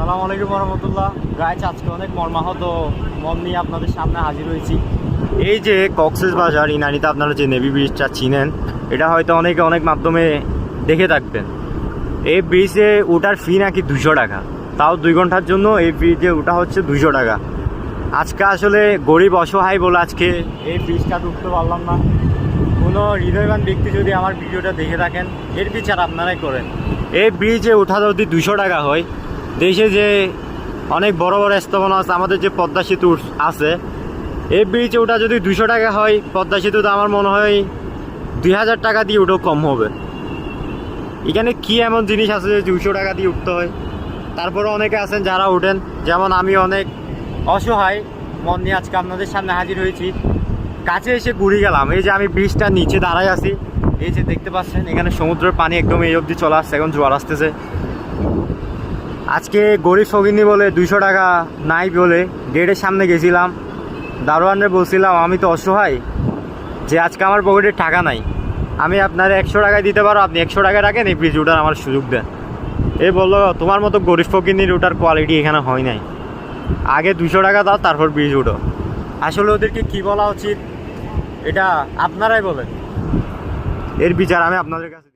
আসসালামু আলাইকুম রহমতুল্লাহ। গাইজ আজকে অনেক মর্মাহত মন নিয়ে আপনাদের সামনে হাজির হয়েছি। এই যে কক্সবাজার ইনানিতে আপনারা যে নেভি ব্রিজটা চিনেন, এটা হয়তো অনেকে অনেক মাধ্যমে দেখে থাকবেন। এই ব্রিজে ওঠার ফি নাকি 200 টাকা, তাও 2 ঘন্টার জন্য এই ব্রিজে ওঠা হচ্ছে 200 টাকা। আজকে আসলে গরিব অসহায় বলে আজকে এই ব্রিজটা উঠতে পারলাম না। কোনো হৃদয়বান ব্যক্তি যদি আমার ভিডিওটা দেখে থাকেন, এর বিচার আপনারাই করেন। এই ব্রিজে ওঠা যদি 200 টাকা হয়, দেশে যে অনেক বড় বড় স্থাপনা আছে, আমাদের যে পদ্মা সেতু আছে, এই ব্রিজে ওঠা যদি 200 টাকা হয়, পদ্মা সেতুতে আমার মনে হয় 2000 টাকা দিয়ে ওটাও কম হবে। এখানে কি এমন জিনিস আছে যে 200 টাকা দিয়ে উঠতে হয়? তারপরে অনেকে আছেন যারা ওঠেন, যেমন আমি অনেক অসহায় মন নিয়ে আজকে আপনাদের সামনে হাজির হয়েছি। কাছে এসে ঘুরে গেলাম। এই যে আমি ব্রিজটার নিচে দাঁড়াই আছি, এই যে দেখতে পাচ্ছেন এখানে সমুদ্রের পানি একদম এই অবধি চলে আসছে, এখন জোয়ার আসতেছে। আজকে গরিব ফকিনি বলে 200 টাকা নাই বলে গেটের সামনে গেছিলাম, দারোয়ানরে বলছিলাম আমি তো অসহায়, যে আজকে আমার পকেটে টাকা নাই, আমি আপনার 100 টাকায় দিতে পারো, আপনি 100 টাকা রাখেন, এই ব্রিজ ওঠার আমার সুযোগ দেন। এ বললো তোমার মতো গরিব ফকিনির ওঠার কোয়ালিটি এখানে হয় নাই, আগে 200 টাকা দাও তারপর ব্রিজ উঠো। আসলে ওদেরকে কি বলা উচিত এটা আপনারাই বলেন, এর বিচার আমি আপনাদের কাছে